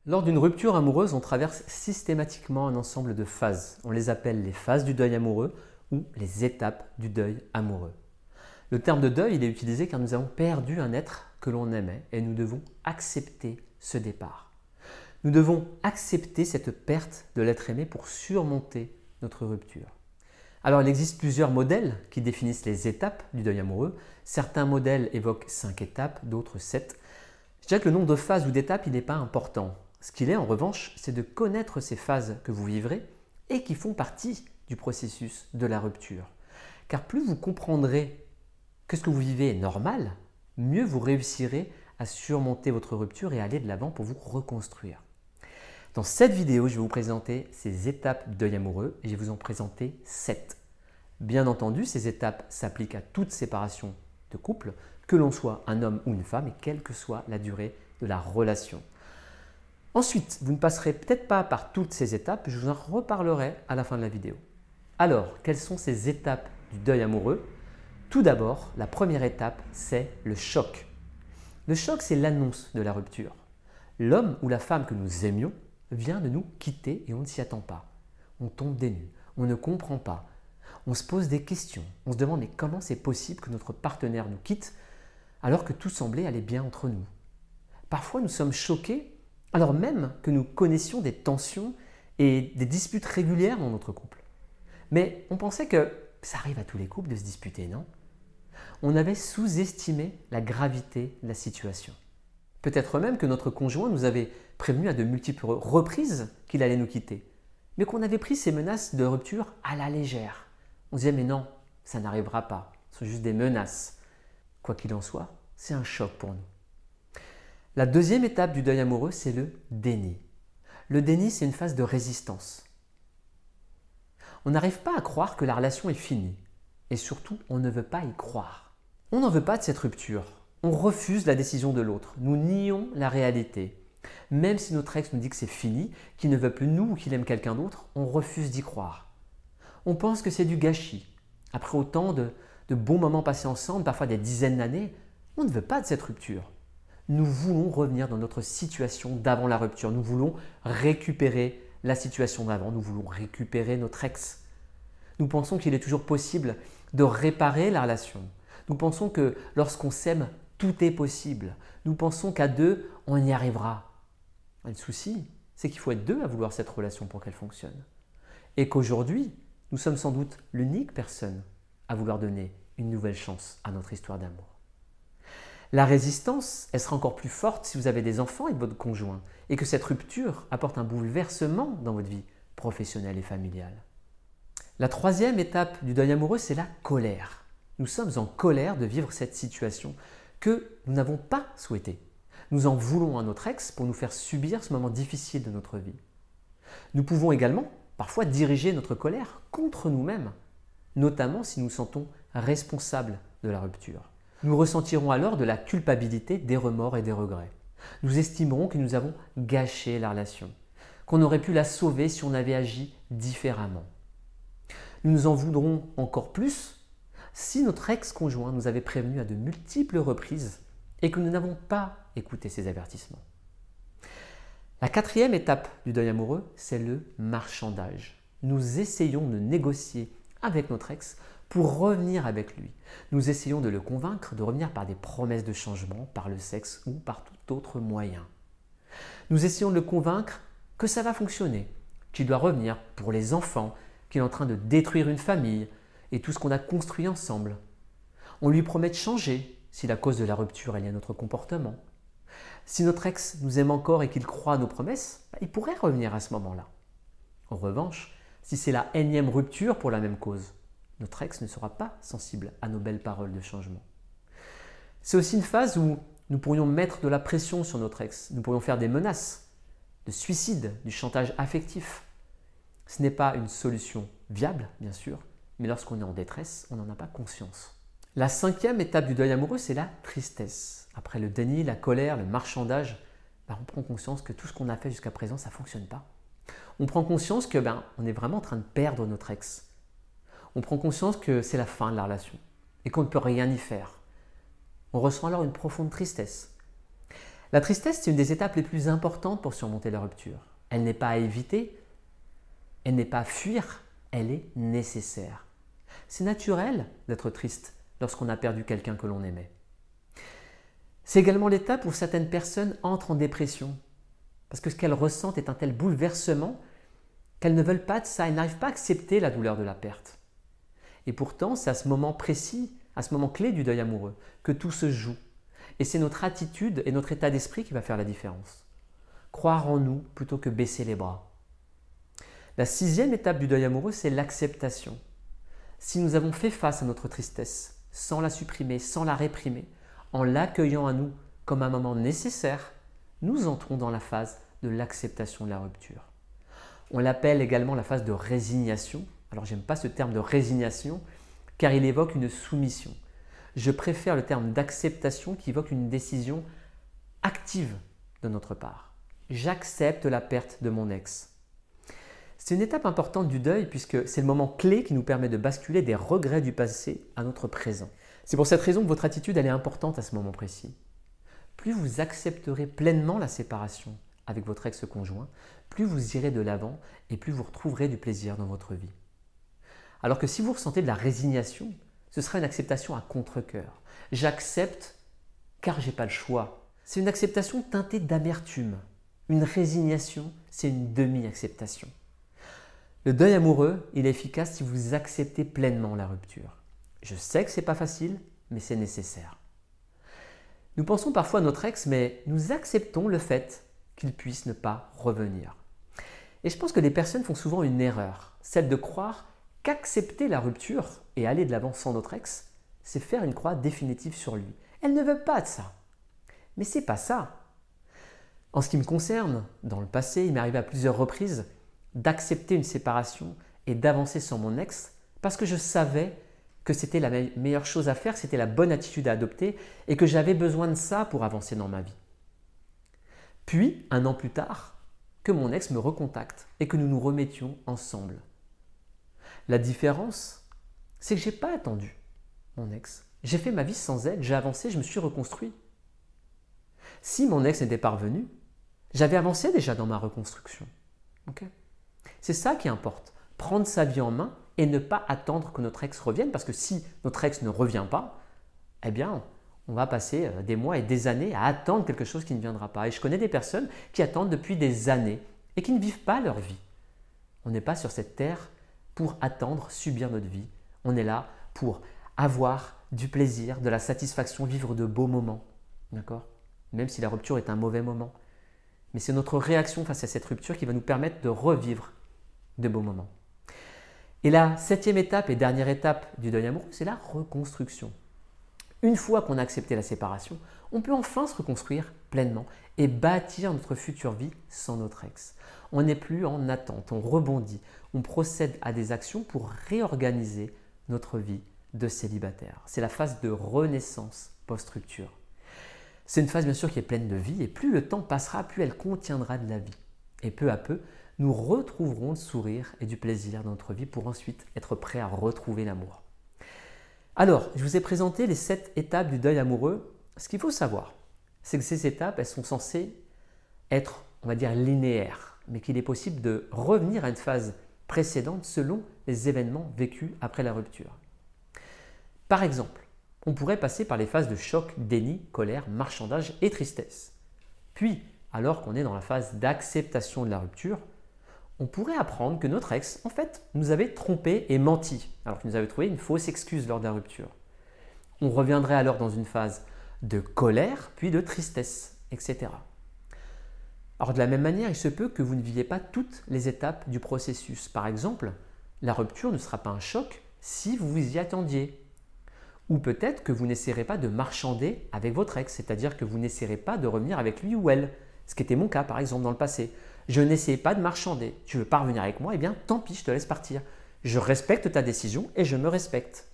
Lors d'une rupture amoureuse, on traverse systématiquement un ensemble de phases. On les appelle les phases du deuil amoureux ou les étapes du deuil amoureux. Le terme de deuil il est utilisé car nous avons perdu un être que l'on aimait et nous devons accepter ce départ. Nous devons accepter cette perte de l'être aimé pour surmonter notre rupture. Alors il existe plusieurs modèles qui définissent les étapes du deuil amoureux. Certains modèles évoquent 5 étapes, d'autres 7. Je dirais que le nombre de phases ou d'étapes il n'est pas important. Ce qu'il est en revanche, c'est de connaître ces phases que vous vivrez et qui font partie du processus de la rupture. Car plus vous comprendrez que ce que vous vivez est normal, mieux vous réussirez à surmonter votre rupture et à aller de l'avant pour vous reconstruire. Dans cette vidéo, je vais vous présenter ces étapes du deuil amoureux et je vais vous en présenter 7. Bien entendu, ces étapes s'appliquent à toute séparation de couple, que l'on soit un homme ou une femme et quelle que soit la durée de la relation. Ensuite, vous ne passerez peut-être pas par toutes ces étapes, je vous en reparlerai à la fin de la vidéo. Alors, quelles sont ces étapes du deuil amoureux? Tout d'abord, la première étape, c'est le choc. Le choc, c'est l'annonce de la rupture. L'homme ou la femme que nous aimions vient de nous quitter et on ne s'y attend pas. On tombe des nues, on ne comprend pas, on se pose des questions, on se demande mais comment c'est possible que notre partenaire nous quitte alors que tout semblait aller bien entre nous. Parfois, nous sommes choqués alors même que nous connaissions des tensions et des disputes régulières dans notre couple. Mais on pensait que ça arrive à tous les couples de se disputer, non? On avait sous-estimé la gravité de la situation. Peut-être même que notre conjoint nous avait prévenu à de multiples reprises qu'il allait nous quitter, mais qu'on avait pris ces menaces de rupture à la légère. On se disait mais non, ça n'arrivera pas, ce sont juste des menaces. Quoi qu'il en soit, c'est un choc pour nous. La deuxième étape du deuil amoureux, c'est le déni. Le déni, c'est une phase de résistance. On n'arrive pas à croire que la relation est finie. Et surtout, on ne veut pas y croire. On n'en veut pas de cette rupture. On refuse la décision de l'autre. Nous nions la réalité. Même si notre ex nous dit que c'est fini, qu'il ne veut plus de nous ou qu'il aime quelqu'un d'autre, on refuse d'y croire. On pense que c'est du gâchis. Après autant de bons moments passés ensemble, parfois des dizaines d'années, on ne veut pas de cette rupture. Nous voulons revenir dans notre situation d'avant la rupture. Nous voulons récupérer la situation d'avant. Nous voulons récupérer notre ex. Nous pensons qu'il est toujours possible de réparer la relation. Nous pensons que lorsqu'on s'aime, tout est possible. Nous pensons qu'à deux, on y arrivera. Le souci, c'est qu'il faut être deux à vouloir cette relation pour qu'elle fonctionne. Et qu'aujourd'hui, nous sommes sans doute l'unique personne à vouloir donner une nouvelle chance à notre histoire d'amour. La résistance, elle sera encore plus forte si vous avez des enfants avec votre conjoint et que cette rupture apporte un bouleversement dans votre vie professionnelle et familiale. La troisième étape du deuil amoureux, c'est la colère. Nous sommes en colère de vivre cette situation que nous n'avons pas souhaitée. Nous en voulons à notre ex pour nous faire subir ce moment difficile de notre vie. Nous pouvons également parfois diriger notre colère contre nous-mêmes, notamment si nous nous sentons responsables de la rupture. Nous ressentirons alors de la culpabilité, des remords et des regrets. Nous estimerons que nous avons gâché la relation, qu'on aurait pu la sauver si on avait agi différemment. Nous nous en voudrons encore plus si notre ex-conjoint nous avait prévenu à de multiples reprises et que nous n'avons pas écouté ses avertissements. La quatrième étape du deuil amoureux, c'est le marchandage. Nous essayons de négocier avec notre ex pour revenir avec lui. Nous essayons de le convaincre de revenir par des promesses de changement, par le sexe ou par tout autre moyen. Nous essayons de le convaincre que ça va fonctionner, qu'il doit revenir pour les enfants, qu'il est en train de détruire une famille et tout ce qu'on a construit ensemble. On lui promet de changer si la cause de la rupture est liée à notre comportement. Si notre ex nous aime encore et qu'il croit à nos promesses, il pourrait revenir à ce moment-là. En revanche, si c'est la énième rupture pour la même cause, notre ex ne sera pas sensible à nos belles paroles de changement. C'est aussi une phase où nous pourrions mettre de la pression sur notre ex. Nous pourrions faire des menaces, de suicide, du chantage affectif. Ce n'est pas une solution viable, bien sûr, mais lorsqu'on est en détresse, on n'en a pas conscience. La cinquième étape du deuil amoureux, c'est la tristesse. Après le déni, la colère, le marchandage, on prend conscience que tout ce qu'on a fait jusqu'à présent, ça ne fonctionne pas. On prend conscience que on est vraiment en train de perdre notre ex. On prend conscience que c'est la fin de la relation et qu'on ne peut rien y faire. On ressent alors une profonde tristesse. La tristesse, c'est une des étapes les plus importantes pour surmonter la rupture. Elle n'est pas à éviter, elle n'est pas à fuir, elle est nécessaire. C'est naturel d'être triste lorsqu'on a perdu quelqu'un que l'on aimait. C'est également l'étape où certaines personnes entrent en dépression, parce que ce qu'elles ressentent est un tel bouleversement qu'elles ne veulent pas de ça, elles n'arrivent pas à accepter la douleur de la perte. Et pourtant, c'est à ce moment précis, à ce moment clé du deuil amoureux, que tout se joue. Et c'est notre attitude et notre état d'esprit qui va faire la différence. Croire en nous plutôt que baisser les bras. La 6e étape du deuil amoureux, c'est l'acceptation. Si nous avons fait face à notre tristesse, sans la supprimer, sans la réprimer, en l'accueillant à nous comme un moment nécessaire, nous entrons dans la phase de l'acceptation de la rupture. On l'appelle également la phase de résignation. Alors j'aime pas ce terme de résignation car il évoque une soumission. Je préfère le terme d'acceptation qui évoque une décision active de notre part. J'accepte la perte de mon ex. C'est une étape importante du deuil puisque c'est le moment clé qui nous permet de basculer des regrets du passé à notre présent. C'est pour cette raison que votre attitude elle est importante à ce moment précis. Plus vous accepterez pleinement la séparation avec votre ex-conjoint, plus vous irez de l'avant et plus vous retrouverez du plaisir dans votre vie. Alors que si vous ressentez de la résignation, ce sera une acceptation à contre-cœur. J'accepte car j'ai pas le choix. C'est une acceptation teintée d'amertume. Une résignation, c'est une demi-acceptation. Le deuil amoureux, il est efficace si vous acceptez pleinement la rupture. Je sais que ce n'est pas facile, mais c'est nécessaire. Nous pensons parfois à notre ex, mais nous acceptons le fait qu'il puisse ne pas revenir. Et je pense que les personnes font souvent une erreur, celle de croire qu'accepter la rupture et aller de l'avant sans notre ex, c'est faire une croix définitive sur lui. Elle ne veut pas de ça. Mais c'est pas ça. En ce qui me concerne, dans le passé, il m'est arrivé à plusieurs reprises d'accepter une séparation et d'avancer sans mon ex parce que je savais que c'était la meilleure chose à faire, que c'était la bonne attitude à adopter et que j'avais besoin de ça pour avancer dans ma vie. Puis, 1 an plus tard, que mon ex me recontacte et que nous nous remettions ensemble. La différence, c'est que je n'ai pas attendu mon ex. J'ai fait ma vie sans elle, j'ai avancé, je me suis reconstruit. Si mon ex n'était pas revenu, j'avais avancé déjà dans ma reconstruction. Okay. C'est ça qui importe, prendre sa vie en main et ne pas attendre que notre ex revienne, parce que si notre ex ne revient pas, eh bien, on va passer des mois et des années à attendre quelque chose qui ne viendra pas. Et je connais des personnes qui attendent depuis des années et qui ne vivent pas leur vie. On n'est pas sur cette terre pour attendre, subir notre vie. On est là pour avoir du plaisir, de la satisfaction, vivre de beaux moments. D'accord ? Même si la rupture est un mauvais moment. Mais c'est notre réaction face à cette rupture qui va nous permettre de revivre de beaux moments. Et la 7e étape et dernière étape du deuil amoureux, c'est la reconstruction. Une fois qu'on a accepté la séparation, on peut enfin se reconstruire pleinement et bâtir notre future vie sans notre ex. On n'est plus en attente, on rebondit, on procède à des actions pour réorganiser notre vie de célibataire. C'est la phase de renaissance post-rupture. C'est une phase bien sûr qui est pleine de vie et plus le temps passera, plus elle contiendra de la vie. Et peu à peu, nous retrouverons le sourire et du plaisir dans notre vie pour ensuite être prêts à retrouver l'amour. Alors, je vous ai présenté les 7 étapes du deuil amoureux. Ce qu'il faut savoir, c'est que ces étapes, elles sont censées être, on va dire, linéaires, mais qu'il est possible de revenir à une phase précédente selon les événements vécus après la rupture. Par exemple, on pourrait passer par les phases de choc, déni, colère, marchandage et tristesse. Puis, alors qu'on est dans la phase d'acceptation de la rupture, on pourrait apprendre que notre ex, en fait, nous avait trompé et menti, alors qu'il nous avait trouvé une fausse excuse lors de la rupture. On reviendrait alors dans une phase de colère, puis de tristesse, etc. Alors de la même manière, il se peut que vous ne viviez pas toutes les étapes du processus. Par exemple, la rupture ne sera pas un choc si vous vous y attendiez. Ou peut-être que vous n'essaierez pas de marchander avec votre ex, c'est-à-dire que vous n'essaierez pas de revenir avec lui ou elle, ce qui était mon cas par exemple dans le passé. Je n'essayais pas de marchander. Tu veux pas revenir avec moi? Eh bien, tant pis, je te laisse partir. Je respecte ta décision et je me respecte.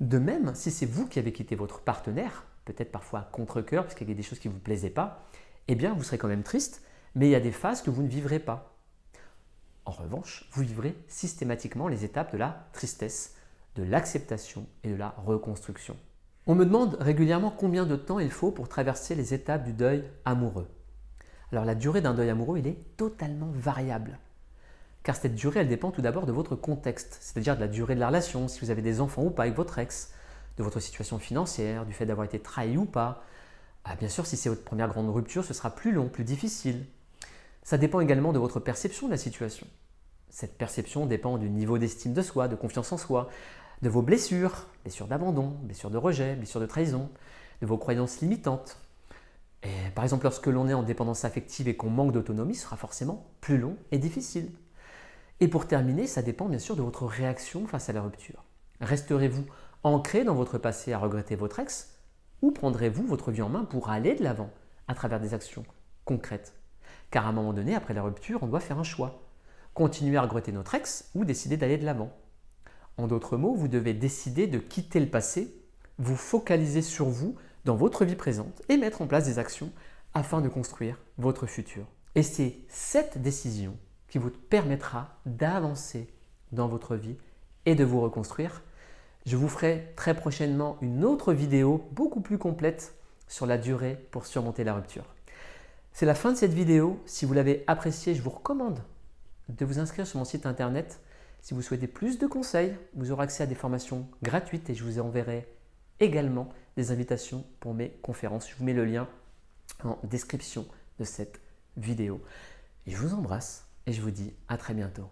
De même, si c'est vous qui avez quitté votre partenaire, peut-être parfois à contre-cœur parce qu'il y a des choses qui ne vous plaisaient pas, eh bien, vous serez quand même triste, mais il y a des phases que vous ne vivrez pas. En revanche, vous vivrez systématiquement les étapes de la tristesse, de l'acceptation et de la reconstruction. On me demande régulièrement combien de temps il faut pour traverser les étapes du deuil amoureux. Alors la durée d'un deuil amoureux, il est totalement variable. Car cette durée, elle dépend tout d'abord de votre contexte, c'est-à-dire de la durée de la relation, si vous avez des enfants ou pas avec votre ex, de votre situation financière, du fait d'avoir été trahi ou pas. Bien sûr, si c'est votre première grande rupture, ce sera plus long, plus difficile. Ça dépend également de votre perception de la situation. Cette perception dépend du niveau d'estime de soi, de confiance en soi, de vos blessures, blessures d'abandon, blessures de rejet, blessures de trahison, de vos croyances limitantes. Et par exemple, lorsque l'on est en dépendance affective et qu'on manque d'autonomie, ce sera forcément plus long et difficile. Et pour terminer, ça dépend bien sûr de votre réaction face à la rupture. Resterez-vous ancré dans votre passé à regretter votre ex ou prendrez-vous votre vie en main pour aller de l'avant à travers des actions concrètes? Car à un moment donné, après la rupture, on doit faire un choix. Continuer à regretter notre ex ou décider d'aller de l'avant. En d'autres mots, vous devez décider de quitter le passé, vous focaliser sur vous dans votre vie présente et mettre en place des actions afin de construire votre futur. Et c'est cette décision qui vous permettra d'avancer dans votre vie et de vous reconstruire. Je vous ferai très prochainement une autre vidéo beaucoup plus complète sur la durée pour surmonter la rupture. C'est la fin de cette vidéo. Si vous l'avez appréciée, je vous recommande de vous inscrire sur mon site internet. Si vous souhaitez plus de conseils, vous aurez accès à des formations gratuites et je vous enverrai également des invitations pour mes conférences. Je vous mets le lien en description de cette vidéo. Et je vous embrasse et je vous dis à très bientôt.